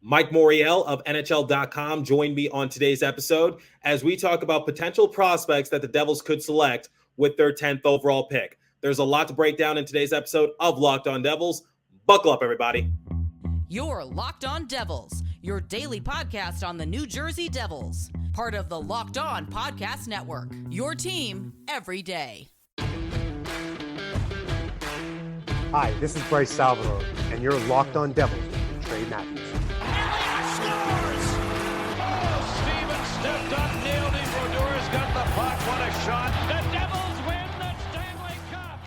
Mike Morreale of NHL.com joined me on today's episode as we talk about potential prospects that the Devils could select with their 10th overall pick. There's a lot to break down in today's episode of Locked On Devils. Buckle up, everybody. You're Locked On Devils, your daily podcast on the New Jersey Devils. Part of the Locked On Podcast Network, your team every day. Hi, this is Bryce Salvador, and you're Locked On Devils with Trey Matthews. Stepped up, nailed it. Brodor's got the puck. What a shot. The Devils win the Stanley Cup.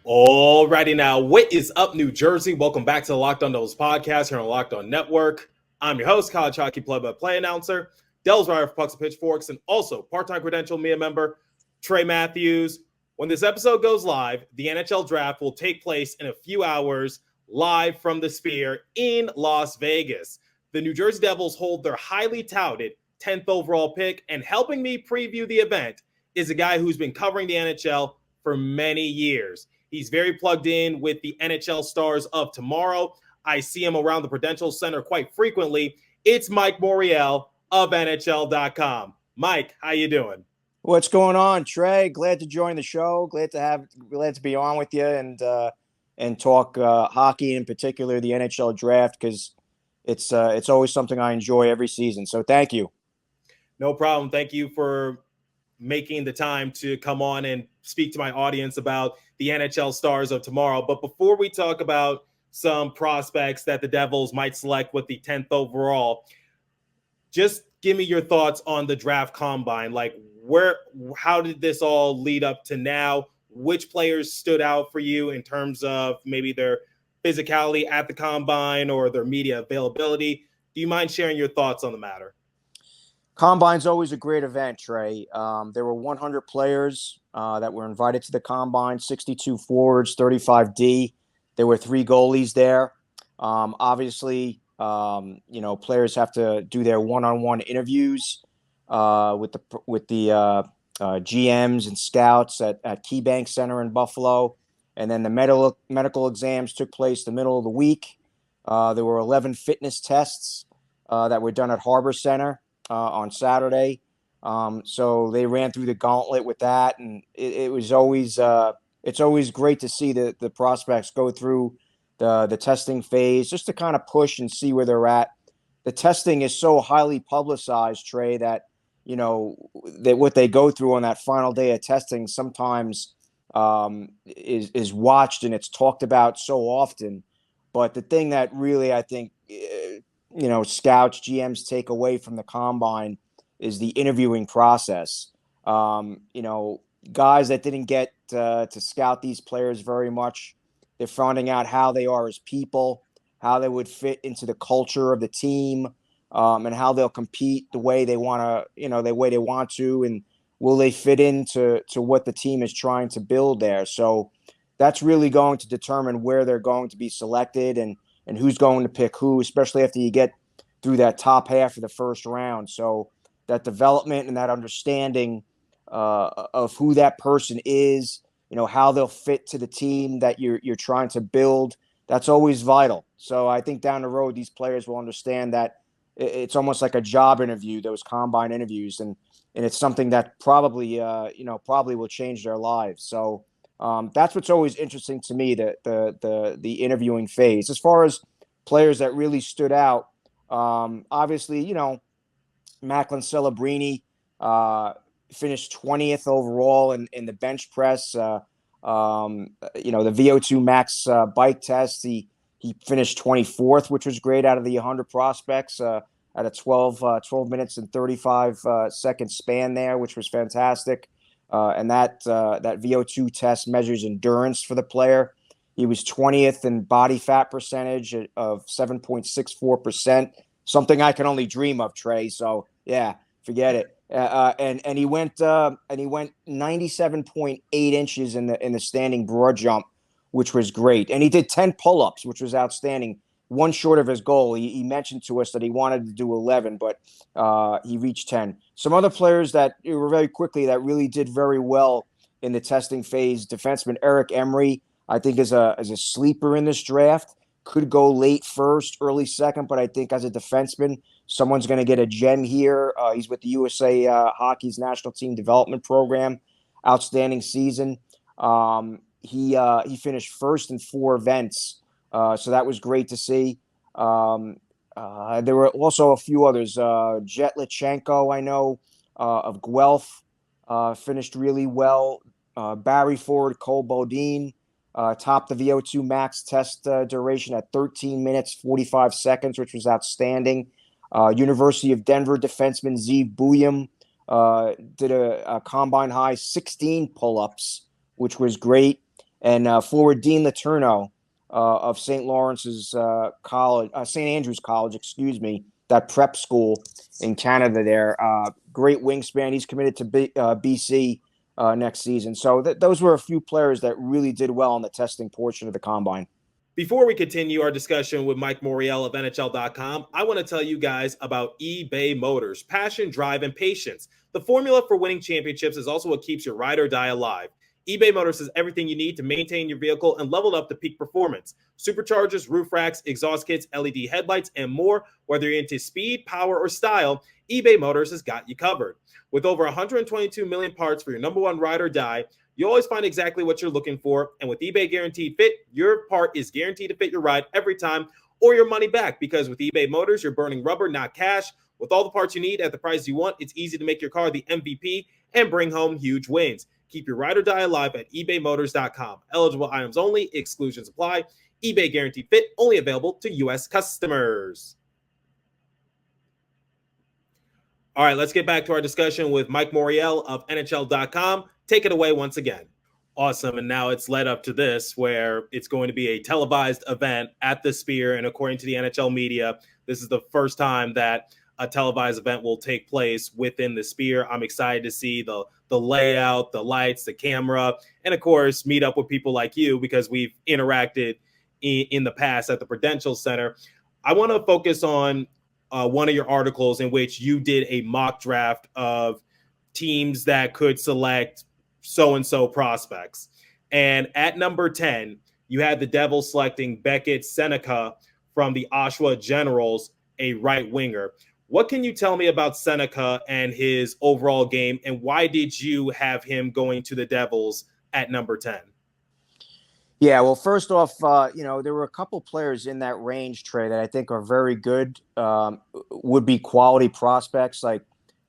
Alrighty now, what is up, New Jersey? Welcome back to the Locked On Devils podcast here on Locked On Network. I'm your host, college hockey play-by-play announcer, Devils writer for Pucks and Pitchforks, and also part-time credential media member, Trey Matthews. When this episode goes live, the NHL Draft will take place in a few hours live from the Sphere in Las Vegas. The New Jersey Devils hold their highly touted 10th overall pick, and helping me preview the event is a guy who's been covering the NHL for many years. He's very plugged in with the NHL stars of tomorrow. I see him around the Prudential Center quite frequently. It's Mike Morreale of NHL.com. Mike, how you doing? What's going on, Trey? Glad to join the show. Glad to be on with you and talk hockey, in particular the NHL Draft, because it's always something I enjoy every season. So thank you. No problem. Thank you for making the time to come on and speak to my audience about the NHL stars of tomorrow. But before we talk about some prospects that the Devils might select with the 10th overall, just give me your thoughts on the draft combine. Like, how did this all lead up to now? Which players stood out for you in terms of maybe their physicality at the combine or their media availability? Do you mind sharing your thoughts on the matter? Combine's always a great event, Trey. There were 100 players that were invited to the combine, 62 forwards, 35 D. There were 3 goalies there. Obviously, players have to do their one-on-one interviews with the GMs and scouts at KeyBank Center in Buffalo. And then the medical exams took place the middle of the week. There were 11 fitness tests that were done at Harbor Center on Saturday. So they ran through the gauntlet with that. And it was always it's always great to see the prospects go through the testing phase just to kind of push and see where they're at. The testing is so highly publicized, Trey, that, that what they go through on that final day of testing sometimes is watched and it's talked about so often. But the thing that really, I think, scouts, GMs take away from the combine is the interviewing process. Guys that didn't get to scout these players very much, they're finding out how they are as people, how they would fit into the culture of the team, and how they'll compete the way they want to, and will they fit into what the team is trying to build there. So that's really going to determine where they're going to be selected and who's going to pick who, especially after you get through that top half of the first round. So that development and that understanding of who that person is, how they'll fit to the team that you're trying to build, that's always vital. So I think down the road, these players will understand that it's almost like a job interview, those combine interviews, and it's something that probably will change their lives. So that's what's always interesting to me, the interviewing phase. As far as players that really stood out, obviously, Macklin Celebrini finished 20th overall in the bench press. The VO2 max bike test, he finished 24th, which was great out of the 100 prospects at a 12 minutes and 35 second span there, which was fantastic. And that VO2 test measures endurance for the player. He was 20th in body fat percentage of 7.64%, something I can only dream of, Trey. So yeah, forget it. And he went 97.8 inches in the standing broad jump, which was great. And he did 10 pull-ups, which was outstanding. One short of his goal. He mentioned to us that he wanted to do 11, but he reached 10. Some other players that were very quickly that really did very well in the testing phase. Defenseman Eric Emery, I think, is a sleeper in this draft. could go late first, early second, but I think as a defenseman, someone's going to get a gem here. He's with the USA Hockey's national team development program. Outstanding season. He finished first in 4 events, so that was great to see. There were also a few others. Jet Lichenko, I know, of Guelph, finished really well. Barry forward Cole Bodine topped the VO2 max test duration at 13 minutes, 45 seconds, which was outstanding. University of Denver defenseman Zeev Buyam did a combine high 16 pull-ups, which was great. And forward Dean Letourneau of St. Lawrence's College, St. Andrews College, that prep school in Canada there. Great wingspan. He's committed to BC next season. So those were a few players that really did well on the testing portion of the combine. Before we continue our discussion with Mike Morreale of NHL.com, I want to tell you guys about eBay Motors. Passion, drive, and patience. The formula for winning championships is also what keeps your ride or die alive. eBay Motors has everything you need to maintain your vehicle and level it up to peak performance. Superchargers, roof racks, exhaust kits, LED headlights, and more. Whether you're into speed, power, or style, eBay Motors has got you covered. With over 122 million parts for your number one ride or die, you always find exactly what you're looking for. And with eBay Guaranteed Fit, your part is guaranteed to fit your ride every time or your money back. Because with eBay Motors, you're burning rubber, not cash. With all the parts you need at the price you want, it's easy to make your car the MVP and bring home huge wins. Keep your ride or die alive at ebaymotors.com. Eligible items only. Exclusions apply. eBay Guaranteed Fit only available to U.S. customers. All right, let's get back to our discussion with Mike Morreale of NHL.com. Take it away once again. Awesome. And now it's led up to this where it's going to be a televised event at the Sphere. And according to the NHL media, this is the first time that a televised event will take place within the Sphere. I'm excited to see the layout, the lights, the camera, and of course, meet up with people like you because we've interacted in the past at the Prudential Center. I want to focus on one of your articles in which you did a mock draft of teams that could select so-and-so prospects. And at number 10, you had the Devils selecting Becket Senica from the Oshawa Generals, a right winger. What can you tell me about Senica and his overall game, and why did you have him going to the Devils at number 10? Yeah, well, first off, there were a couple players in that range, Trey, that I think are very good, would be quality prospects. Like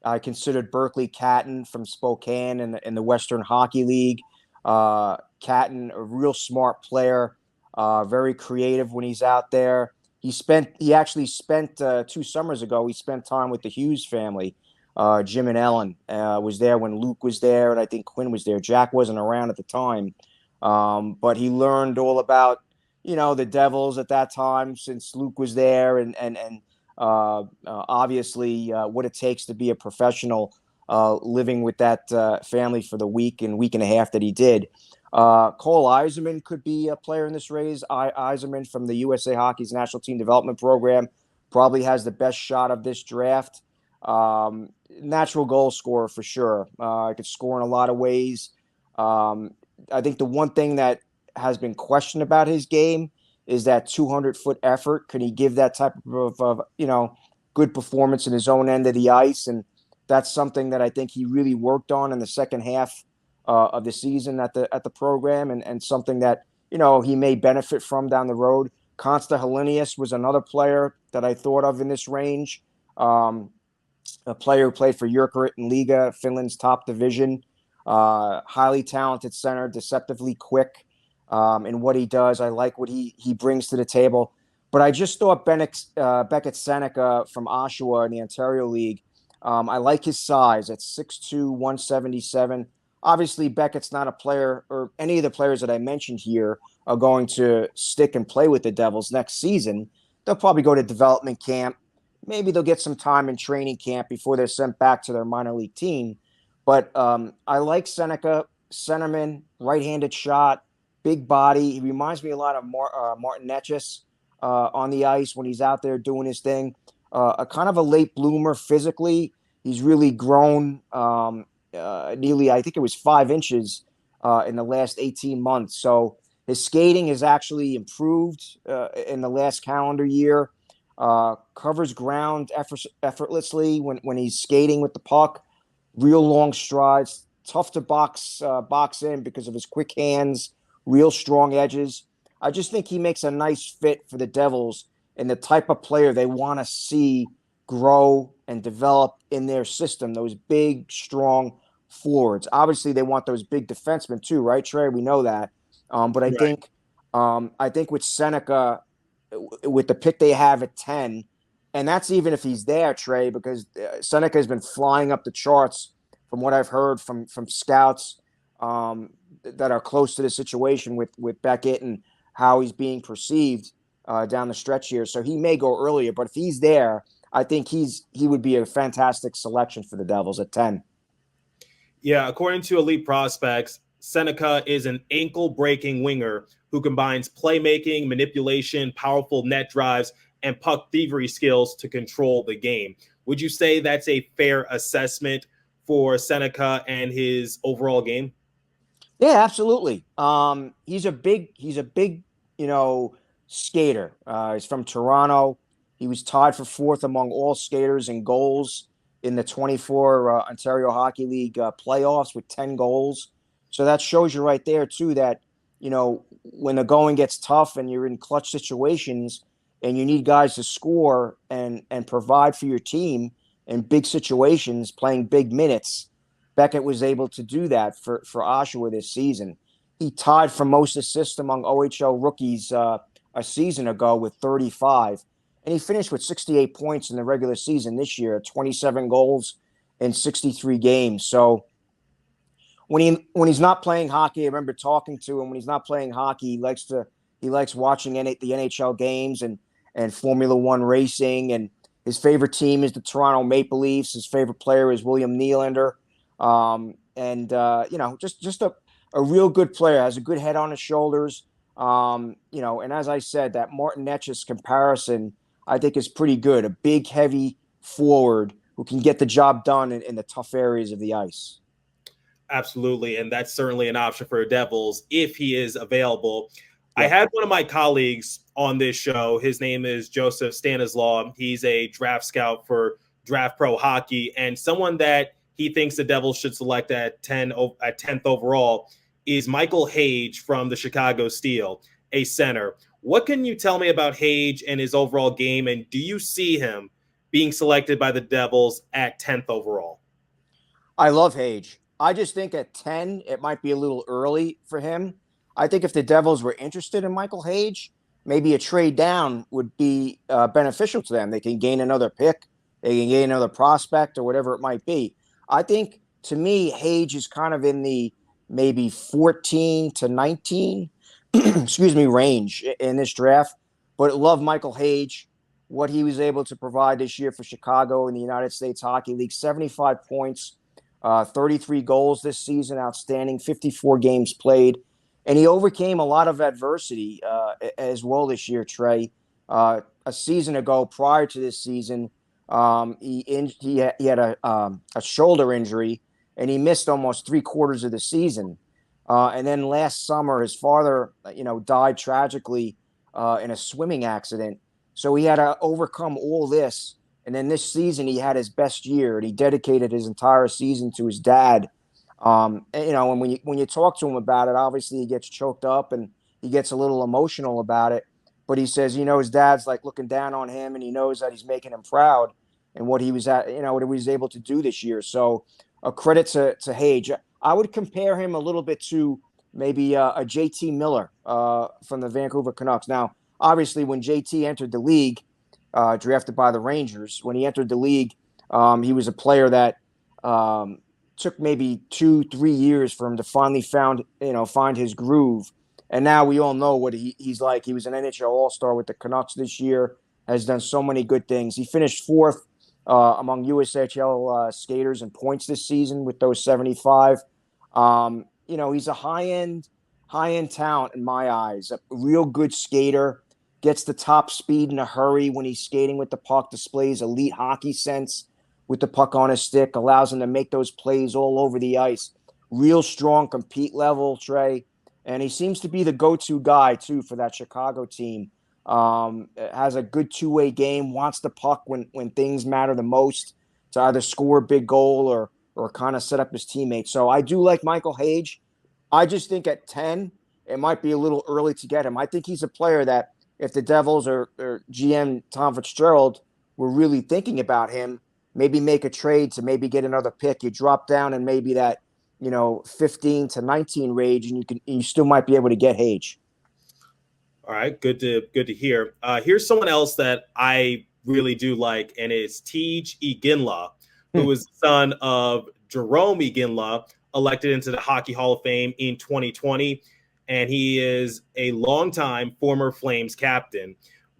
I considered Berkeley Catton from Spokane in the Western Hockey League. Catton, a real smart player, very creative when he's out there. He actually spent 2 summers ago, he spent time with the Hughes family. Jim and Ellen was there when Luke was there, and I think Quinn was there. Jack wasn't around at the time. But he learned all about, the Devils at that time since Luke was there and obviously what it takes to be a professional living with that family for the week and a half that he did. Cole Eiserman could be a player in this race. Eiserman from the USA Hockey's national team development program probably has the best shot of this draft. Natural goal scorer for sure. Could score in a lot of ways. I think the one thing that has been questioned about his game is that 200-foot effort. Could he give that type of good performance in his own end of the ice? And that's something that I think he really worked on in the second half of the season at the program, and something that he may benefit from down the road. Konsta Helenius was another player that I thought of in this range. A player who played for Jurkeret in Liga, Finland's top division. Highly talented center, deceptively quick in what he does. I like what he brings to the table. But I just thought Becket Senica from Oshawa in the Ontario League, I like his size at 6'2", 177. Obviously, Beckett's not a player, or any of the players that I mentioned here are going to stick and play with the Devils next season. They'll probably go to development camp. Maybe they'll get some time in training camp before they're sent back to their minor league team. But I like Seneca, centerman, right-handed shot, big body. He reminds me a lot of Martin Necas on the ice when he's out there doing his thing. A kind of a late bloomer physically. He's really grown nearly, I think it was 5 inches in the last 18 months. So His skating has actually improved in the last calendar year. Covers ground effortlessly when he's skating with the puck. Real long strides, tough to box in because of his quick hands, real strong edges. I just think he makes a nice fit for the Devils and the type of player they want to see grow and develop in their system. Those big, strong forwards. Obviously, they want those big defensemen too, right, Trey? We know that. But I think with Seneca, with the pick they have at 10, and that's even if he's there, Trey, because Seneca has been flying up the charts from what I've heard from scouts that are close to the situation with Becket and how he's being perceived down the stretch here. So he may go earlier, but if he's there, I think he would be a fantastic selection for the Devils at 10. Yeah, according to Elite Prospects, Seneca is an ankle-breaking winger who combines playmaking, manipulation, powerful net drives, and puck thievery skills to control the game. Would you say that's a fair assessment for Seneca and his overall game? Yeah, absolutely. He's a big, skater. He's from Toronto. He was tied for fourth among all skaters in goals in the 24 Ontario Hockey League playoffs with 10 goals. So that shows you right there, too, that, when the going gets tough and you're in clutch situations and you need guys to score and provide for your team in big situations, playing big minutes, Becket was able to do that for Oshawa this season. He tied for most assists among OHL rookies a season ago with 35. And he finished with 68 points in the regular season this year, 27 goals in 63 games. So when he's not playing hockey, I remember talking to him. When he's not playing hockey, he likes watching the NHL games and Formula One racing. And his favorite team is the Toronto Maple Leafs. His favorite player is William Nylander. Just a real good player, has a good head on his shoulders. And as I said, that Martin Necas comparison, I think, is pretty good. A big, heavy forward who can get the job done in the tough areas of the ice. Absolutely. And that's certainly an option for Devils if he is available. Yeah. I had one of my colleagues on this show. His name is Joseph Stanislaw. He's a draft scout for Draft Pro Hockey, and someone that he thinks the Devils should select at 10th overall is Michael Haage from the Chicago Steel, a center. What can you tell me about Haage and his overall game, and do you see him being selected by the Devils at 10th overall? I love Haage. I just think at 10, it might be a little early for him. I think if the Devils were interested in Michael Haage, maybe a trade down would be beneficial to them. They can gain another pick. They can gain another prospect or whatever it might be. I think, to me, Haage is kind of in the maybe 14 to 19 range in this draft. But love Michael Haage, what he was able to provide this year for Chicago in the United States Hockey League. 75 points, 33 goals this season, outstanding, 54 games played. And he overcame a lot of adversity as well this year, Trey. A season ago, prior to this season, he had a shoulder injury, and he missed almost 3/4 of the season. And then last summer, his father, died tragically in a swimming accident. So he had to overcome all this. And then this season, he had his best year, and he dedicated his entire season to his dad. And when you talk to him about it, obviously he gets choked up and he gets a little emotional about it. But he says, his dad's like looking down on him, and he knows that he's making him proud and what he was what he was able to do this year. So a credit to Haage. I would compare him a little bit to maybe a JT Miller from the Vancouver Canucks. Now, obviously, when JT entered the league, drafted by the Rangers, when he entered the league, he was a player that took maybe 2-3 years for him to finally find his groove. And now we all know what he's like. He was an NHL All-Star with the Canucks this year, has done so many good things. He finished fourth among USHL skaters in points this season with those 75. He's a high-end talent in my eyes. A real good skater, gets the top speed in a hurry when he's skating with the puck, displays elite hockey sense with the puck on his stick, allows him to make those plays all over the ice. Real strong compete level, Trey. and he seems to be the go-to guy too for that Chicago team. Has a good two-way game, wants the puck when things matter the most to either score a big goal or kind of set up his teammates. So I do like Michael Haage. I just think at 10, it might be a little early to get him. I think he's a player that if the Devils or GM Tom Fitzgerald were really thinking about him, maybe make a trade to maybe get another pick. You drop down and maybe that, 15 to 19 range, and you still might be able to get Haage. All right, good to hear. Here's someone else that I really do like, and it's Haage Iginla, who is the son of Jerome Iginla, elected into the Hockey Hall of Fame in 2020, and he is a longtime former Flames captain,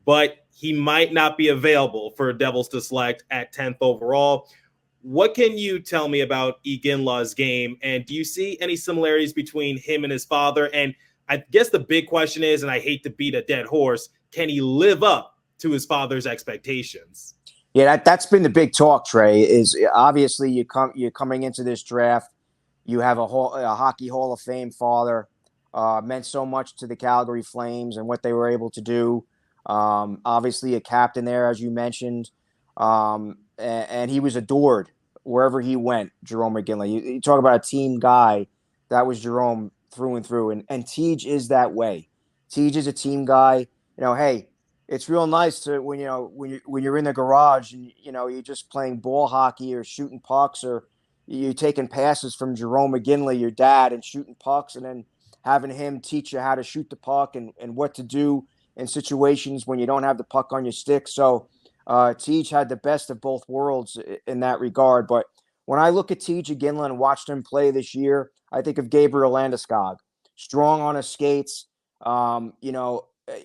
but he might not be available for Devils to select at 10th overall. What can you tell me about Iginla's game, and do you see any similarities between him and his father? And I guess the big question is, and I hate to beat a dead horse, can he live up to his father's expectations? Yeah, that's been the big talk, Trey, is obviously you're coming into this draft. You have a Hockey Hall of Fame father, meant so much to the Calgary Flames and what they were able to do. Obviously a captain there, as you mentioned, and he was adored wherever he went, Jerome Iginla. You talk about a team guy, that was Jerome through and through. And Haage is that way. Haage is a team guy. Hey, it's real nice to when you're in the garage and you're just playing ball hockey or shooting pucks, or you're taking passes from Jerome Iginla, your dad, and shooting pucks, and then having him teach you how to shoot the puck and what to do in situations when you don't have the puck on your stick. So Haage had the best of both worlds in that regard. But when I look at Haage Iginla and watched him play this year, I think of Gabriel Landeskog, strong on his skates.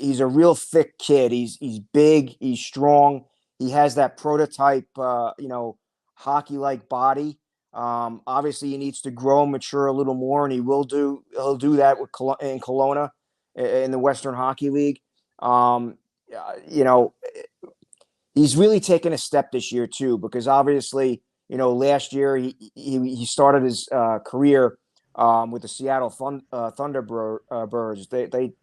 He's a real thick kid. He's big. He's strong. He has that prototype, hockey-like body. Obviously, he needs to grow and mature a little more, and he'll do that in Kelowna in the Western Hockey League. He's really taken a step this year too, because obviously, last year he started his career with the Seattle Thunderbirds.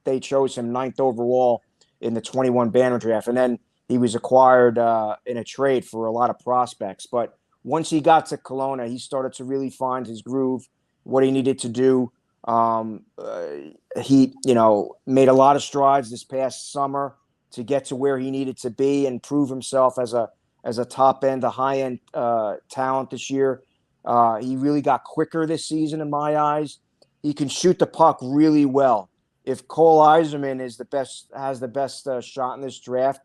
They chose him 9th overall in the 21 Banner Draft, and then he was acquired in a trade for a lot of prospects. But once he got to Kelowna, he started to really find his groove, what he needed to do. He made a lot of strides this past summer to get to where he needed to be and prove himself as a top end, a high end talent this year. He really got quicker this season in my eyes. He can shoot the puck really well. If Cole Eiserman has the best shot in this draft,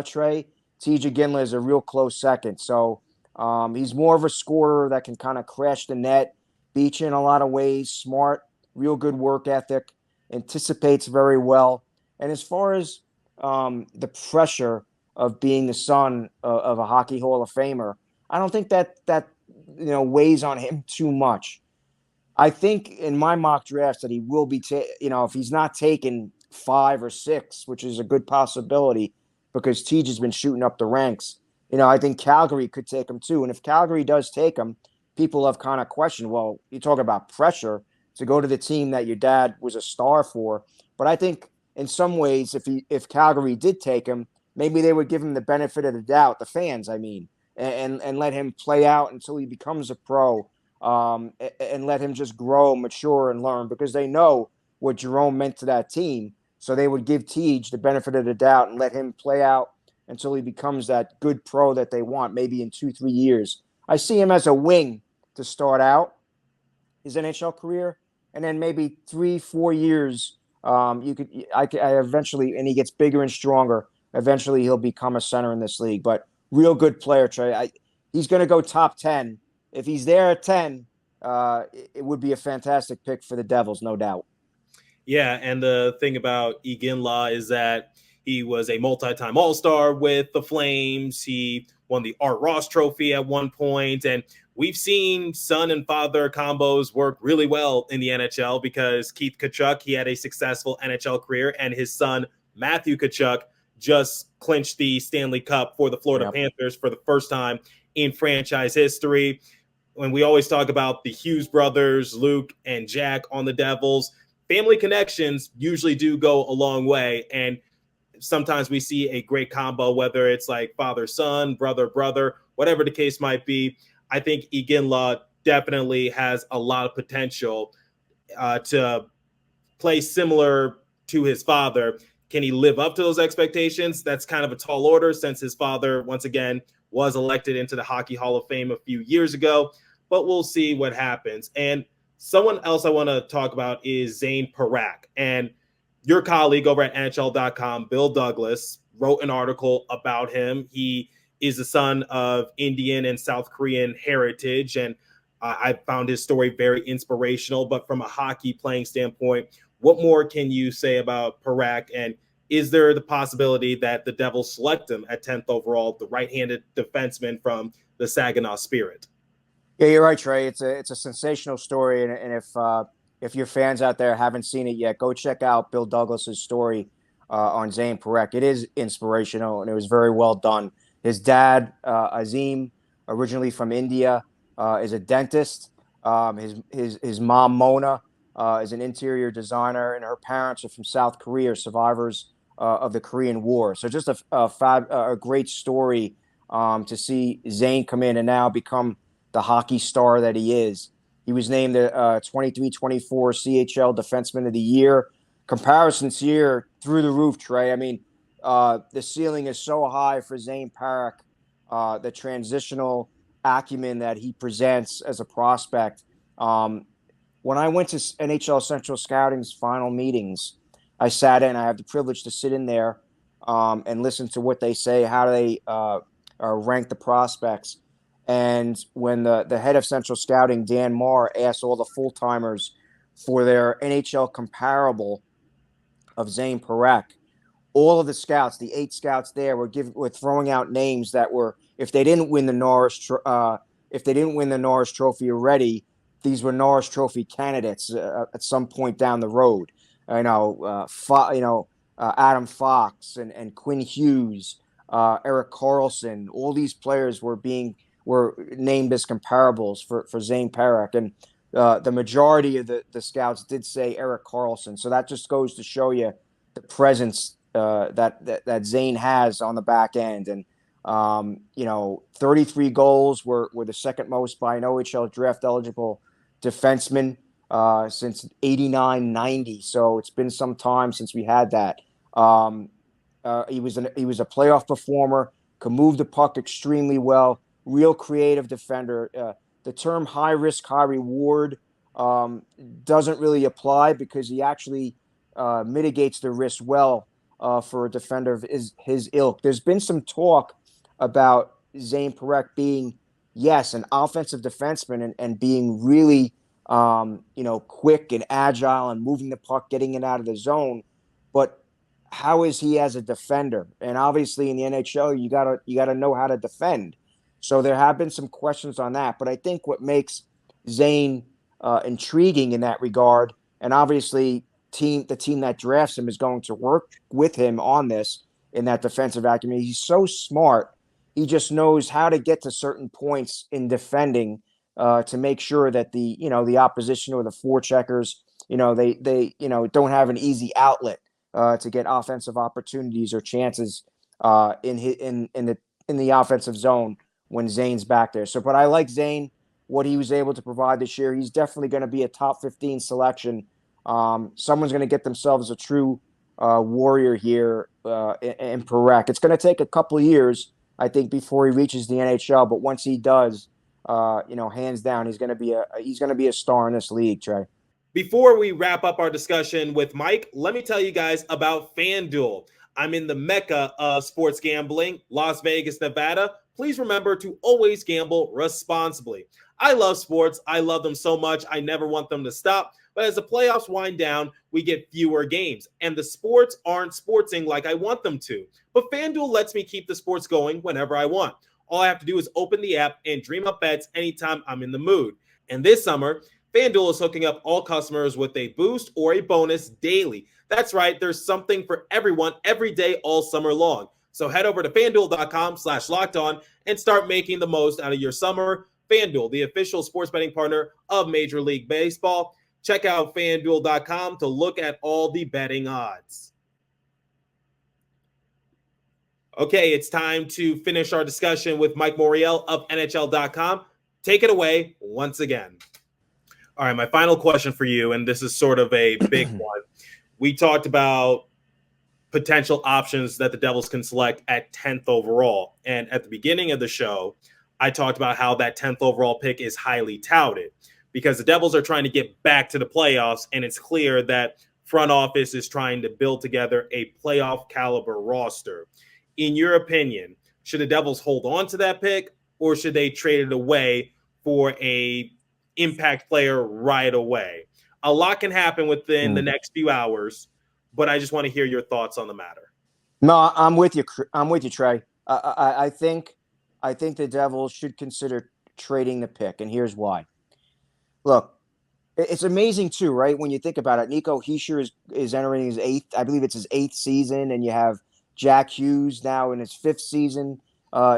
Trey, Haage Iginla is a real close second. So he's more of a scorer that can kind of crash the net, beat you in a lot of ways, smart, real good work ethic, anticipates very well. And as far as the pressure of being the son of a Hockey Hall of Famer, I don't think that weighs on him too much. I think in my mock drafts that he will be, if he's not taken 5 or 6, which is a good possibility because Haage has been shooting up the ranks. I think Calgary could take him too. And if Calgary does take him, people have kind of questioned, well, you talk about pressure to go to the team that your dad was a star for. But I think in some ways, if Calgary did take him, maybe they would give him the benefit of the doubt, the fans, I mean, and let him play out until he becomes a pro, and let him just grow, mature, and learn, because they know what Jerome meant to that team. So they would give Haage the benefit of the doubt and let him play out until he becomes that good pro that they want, maybe in 2-3 years. I see him as a wing to start out his NHL career, and then maybe 3-4 years, I eventually, and he gets bigger and stronger. Eventually, he'll become a center in this league. But real good player, Trey. He's going to go top 10. If he's there at 10, it would be a fantastic pick for the Devils, no doubt. Yeah, and the thing about Iginla is that he was a multi-time All-Star with the Flames. He won the Art Ross Trophy at one point, and we've seen son and father combos work really well in the NHL because Keith Tkachuk, he had a successful NHL career, and his son, Matthew Tkachuk, just clinched the Stanley Cup for the Florida Panthers for the first time in franchise history. When we always talk about the Hughes brothers, Luke and Jack on the Devils, family connections usually do go a long way. And sometimes we see a great combo, whether it's like father, son, brother, whatever the case might be. I think Iginla definitely has a lot of potential to play similar to his father. Can he live up to those expectations? That's kind of a tall order since his father, once again, was elected into the Hockey Hall of Fame a few years ago, but we'll see what happens. And someone else I want to talk about is Zayn Parak. And your colleague over at NHL.com, Bill Douglas, wrote an article about him. He is the son of Indian and South Korean heritage, and I found his story very inspirational. But from a hockey playing standpoint, what more can you say about Parak? And is there the possibility that the Devils select him at 10th overall, the right-handed defenseman from the Saginaw Spirit? Yeah, you're right, Trey. It's a sensational story, and if your fans out there haven't seen it yet, go check out Bill Douglas's story on Zayn Parak. It is inspirational, and it was very well done. His dad, Azim, originally from India, is a dentist. His mom, Mona, is an interior designer, and her parents are from South Korea, survivors of the Korean War. So just a great story to see Zayn come in and now become the hockey star that he is. He was named the 23-24 CHL Defenseman of the Year. Comparisons here through the roof, Trey. I mean, the ceiling is so high for Zayn Parak, the transitional acumen that he presents as a prospect. When I went to NHL Central Scouting's final meetings, I sat in. I have the privilege to sit in there and listen to what they say, how they rank the prospects. And when the head of Central Scouting, Dan Marr, asked all the full-timers for their NHL comparable of Zayn Parak, all of the scouts, the 8 scouts there, were throwing out names that were, if they didn't win the Norris Trophy already, these were Norris Trophy candidates at some point down the road. Adam Fox and Quinn Hughes, Erik Karlsson, all these players were named as comparables for Zayn Parak, and the majority of the scouts did say Erik Karlsson. So that just goes to show you the presence that Zayn has on the back end. And 33 goals were the second most by an OHL draft eligible defenseman since 89-90. So it's been some time since we had that. He was a playoff performer, could move the puck extremely well. Real creative defender. The term high risk, high reward doesn't really apply because he actually mitigates the risk well for a defender of his ilk. There's been some talk about Zayn Parak being, yes, an offensive defenseman and being really, quick and agile and moving the puck, getting it out of the zone. But how is he as a defender? And obviously in the NHL, you gotta know how to defend. So there have been some questions on that, but I think what makes Zayn intriguing in that regard, and obviously the team that drafts him is going to work with him on this in that defensive acumen. He's so smart. He just knows how to get to certain points in defending to make sure that the opposition or the forecheckers, they don't have an easy outlet to get offensive opportunities or chances in the offensive zone when Zayn's back there. But I like Zayn, what he was able to provide this year. He's definitely going to be a top 15 selection. Someone's going to get themselves a true warrior here in Parak. It's going to take a couple of years, I think, before he reaches the NHL. But once he does, hands down, he's going to be a star in this league, Trey. Before we wrap up our discussion with Mike, let me tell you guys about FanDuel. I'm in the mecca of sports gambling, Las Vegas, Nevada. Please remember to always gamble responsibly. I love sports. I love them so much. I never want them to stop. But as the playoffs wind down, we get fewer games. And the sports aren't sportsing like I want them to. But FanDuel lets me keep the sports going whenever I want. All I have to do is open the app and dream up bets anytime I'm in the mood. And this summer, FanDuel is hooking up all customers with a boost or a bonus daily. That's right. There's something for everyone every day all summer long. So head over to FanDuel.com/lockedon and start making the most out of your summer. FanDuel, the official sports betting partner of Major League Baseball. check out FanDuel.com to look at all the betting odds. Okay, it's time to finish our discussion with Mike Morreale of NHL.com. Take it away once again. All right, my final question for you, and this is sort of a big one. We talked about potential options that the Devils can select at 10th overall. And at the beginning of the show, I talked about how that 10th overall pick is highly touted because the Devils are trying to get back to the playoffs, and it's clear that front office is trying to build together a playoff caliber roster. In your opinion, should the Devils hold on to that pick, or should they trade it away for a impact player right away? A lot can happen within the next few hours, but I just want to hear your thoughts on the matter. No, I'm with you. I'm with you, Trey. I think the Devils should consider trading the pick, and here's why. Look, it's amazing too, right? When you think about it, Nico Hischier is entering his eighth season, and you have Jack Hughes now in his 5th season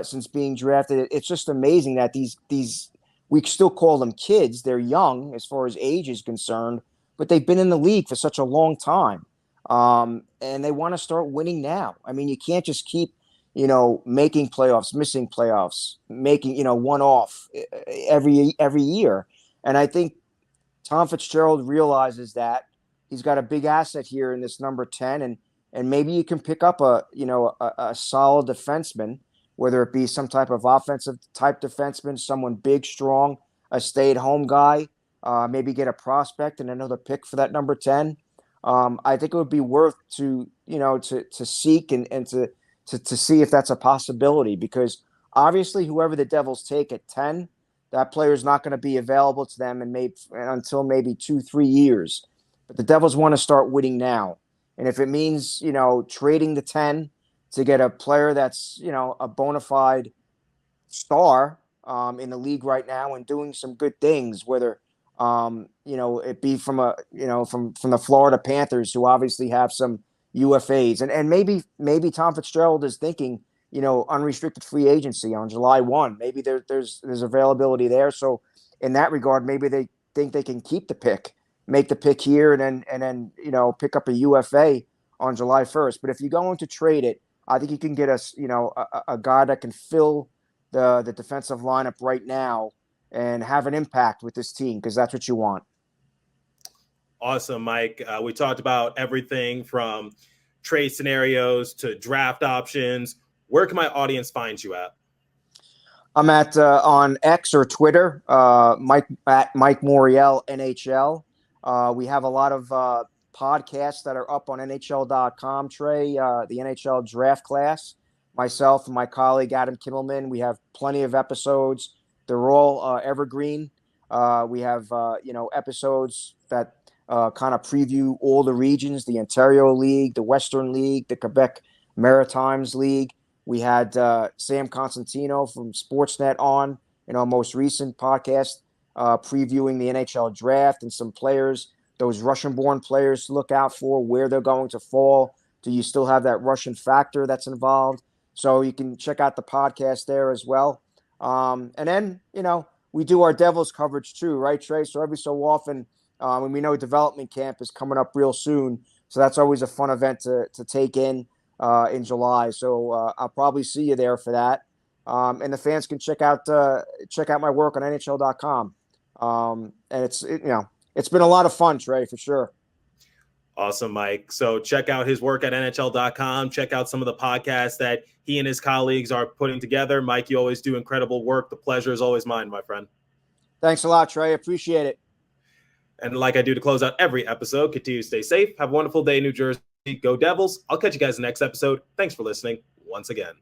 since being drafted. It's just amazing that these we still call them kids. They're young as far as age is concerned, but they've been in the league for such a long time, and they want to start winning now. I mean, you can't just keep making playoffs, missing playoffs, making one-off every year. And I think Tom Fitzgerald realizes that he's got a big asset here in this number 10, and maybe you can pick up a solid defenseman, whether it be some type of offensive type defenseman, someone big, strong, a stay-at-home guy, maybe get a prospect and another pick for that number 10. I think it would be worth to seek and to see if that's a possibility, because obviously whoever the Devils take at 10, that player is not going to be available to them until maybe 2-3 years. But the Devils want to start winning now. And if it means, trading the 10 to get a player that's, a bona fide star in the league right now and doing some good things, whether, it be from the Florida Panthers, who obviously have some UFAs. And maybe Tom Fitzgerald is thinking, unrestricted free agency on July 1. Maybe there's availability there. So in that regard, maybe they think they can keep the pick, make the pick here, and then pick up a UFA on July 1st. But if you're going to trade it, I think you can get a guy that can fill the defensive lineup right now and have an impact with this team, because that's what you want. Awesome, Mike. We talked about everything from trade scenarios to draft options. Where can my audience find you at? I'm at on X or Twitter, Mike Morreale NHL. We have a lot of podcasts that are up on NHL.com, Trey, the NHL Draft class. Myself and my colleague Adam Kimmelman, we have plenty of episodes. They're all evergreen. We have episodes that kind of preview all the regions: the Ontario League, the Western League, the Quebec Maritimes League. We had Sam Constantino from Sportsnet on in our most recent podcast, previewing the NHL Draft and some players, those Russian-born players to look out for, where they're going to fall. Do you still have that Russian factor that's involved? So you can check out the podcast there as well. And then, we do our Devils coverage too, right, Trey? So every so often, when we know development camp is coming up real soon, so that's always a fun event to take in July. So I'll probably see you there for that. And the fans can check out my work on NHL.com. And it's been a lot of fun, Trey, for sure. Awesome, Mike. So check out his work at NHL.com. Check out some of the podcasts that he and his colleagues are putting together. Mike, you always do incredible work. The pleasure is always mine, my friend. Thanks a lot, Trey. Appreciate it. And like I do to close out every episode, continue to stay safe. Have a wonderful day, New Jersey. Go Devils. I'll catch you guys in the next episode. Thanks for listening once again.